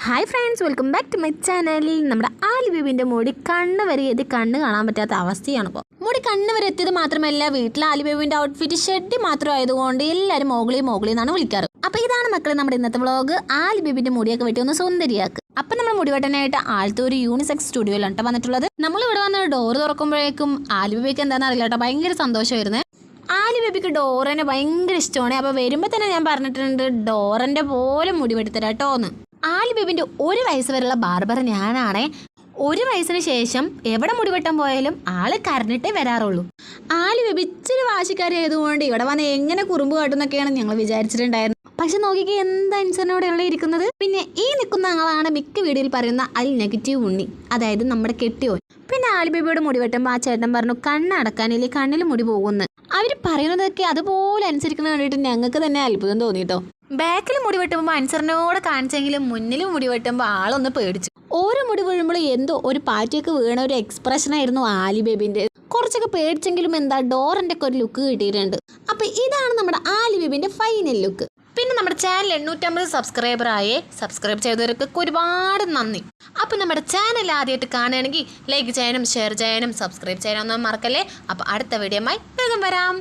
Hi friends, welcome back to my channel. നമ്മുടെ ആലി ബേബിൻ്റെ മുടി കണ്ണ് വരെ എത്തി കണ്ണ് കാണാൻ പറ്റാത്ത അവസ്ഥയാണ് ഇപ്പോൾ. മുടി കണ്ണ് വരെ എത്തിയത് മാത്രമല്ല, വീട്ടിലെ ആലി ബേബിൻ്റെ ഔട്ട്ഫിറ്റ് ഷെഡ് മാത്രം ആയതുകൊണ്ട് എല്ലാവരും മോഗളി എന്നാണ് വിളിക്കാറ്. അപ്പോൾ ഇതാണ് മക്കളെ നമ്മുടെ ഇന്നത്തെ വ്ളോഗ്. ആലി ബേബിൻ്റെ മുടിയൊക്കെ വെട്ടി ഒന്ന് സുന്ദരിയാക്കുക. അപ്പം നമ്മൾ മുടി വെട്ടാനായിട്ട് ആലത്തൂർ യൂണിസെക്സ് സ്റ്റുഡിയോയിലാണ് വന്നിട്ടുള്ളത്. നമ്മൾ ഇവിടെ വന്ന് ഡോർ തുറക്കുമ്പോഴേക്കും ആലി ബേബിക്ക് എന്താണെന്ന് അറിയില്ല കേട്ടോ, ഭയങ്കര സന്തോഷമായിരുന്നേ. ആലി ബേബിക്ക് ഡോറനെ ഭയങ്കര ഇഷ്ടമാണ്. അപ്പോൾ വരുമ്പോൾ തന്നെ ഞാൻ പറഞ്ഞിട്ടുണ്ട് ഡോറൻ്റെ പോലെ മുടി വെട്ടിത്തരാം കേട്ടോ എന്ന്. ആലി ബേബിൻ്റെ 1 വയസ്സ് വരെയുള്ള ബാർബർ ഞാനാണേ. 1 വയസ്സിന് ശേഷം എവിടെ മുടി വെട്ടാൻ പോയാലും ആള് കരഞ്ഞിട്ടേ വരാറുള്ളൂ. ആലി ബേബി ഇച്ചിരി വാശിക്കാരിയായതുകൊണ്ട് ഇവിടെ വന്ന് എങ്ങനെ കുറുമ്പ് കാട്ടുന്നൊക്കെയാണ് ഞങ്ങൾ വിചാരിച്ചിട്ടുണ്ടായിരുന്നത്. പക്ഷെ നോക്കിക്ക് എന്താ അനുസരണയോടെയുള്ള ഇരിക്കുന്നത്. പിന്നെ ഈ നിൽക്കുന്ന ആളാണ് മിക്ക വീഡിയോയിൽ പറയുന്ന നെഗറ്റീവ് ഉണ്ണി, അതായത് നമ്മുടെ കെട്ടിയോൻ. പിന്നെ ആലി ബേബിയോട് മുടി വെട്ടുമ്പോൾ ആ ചേട്ടൻ പറഞ്ഞു കണ്ണടക്കാനില്ലേ, കണ്ണിൽ മുടി പോകുമെന്ന്. അവർ പറയുന്നതൊക്കെ അതുപോലെ അനുസരിക്കുന്നത് കണ്ടിട്ട് ഞങ്ങൾക്ക് തന്നെ അത്ഭുതം തോന്നിട്ടോ. ബാക്കിൽ മുടി വെട്ടുമ്പോൾ അനുസരണയോടെ കാണിച്ചെങ്കിലും മുന്നിൽ മുടി വെട്ടുമ്പോൾ ആളൊന്ന് പേടിച്ചു. ഓരോ മുടി വീഴുമ്പോൾ എന്തോ ഒരു പാറ്റിയൊക്കെ വീണ ഒരു എക്സ്പ്രഷനായിരുന്നു ആലി ബേബിൻ്റെ. കുറച്ചൊക്കെ പേടിച്ചെങ്കിലും എന്താ ഡോറിൻ്റെ ഒക്കെ ഒരു ലുക്ക് കിട്ടിയിട്ടുണ്ട്. അപ്പോൾ ഇതാണ് നമ്മുടെ ആലി ബേബിൻ്റെ ഫൈനൽ ലുക്ക്. പിന്നെ നമ്മുടെ ചാനൽ 850 സബ്സ്ക്രൈബറായേ. സബ്സ്ക്രൈബ് ചെയ്തവർക്ക് ഒരുപാട് നന്ദി. അപ്പോൾ നമ്മുടെ ചാനൽ ആദ്യമായിട്ട് കാണുകയാണെങ്കിൽ ലൈക്ക് ചെയ്യാനും ഷെയർ ചെയ്യാനും സബ്സ്ക്രൈബ് ചെയ്യാനൊന്നും മറക്കല്ലേ. അപ്പോൾ അടുത്ത വീഡിയോയുമായി വേഗം വരാം.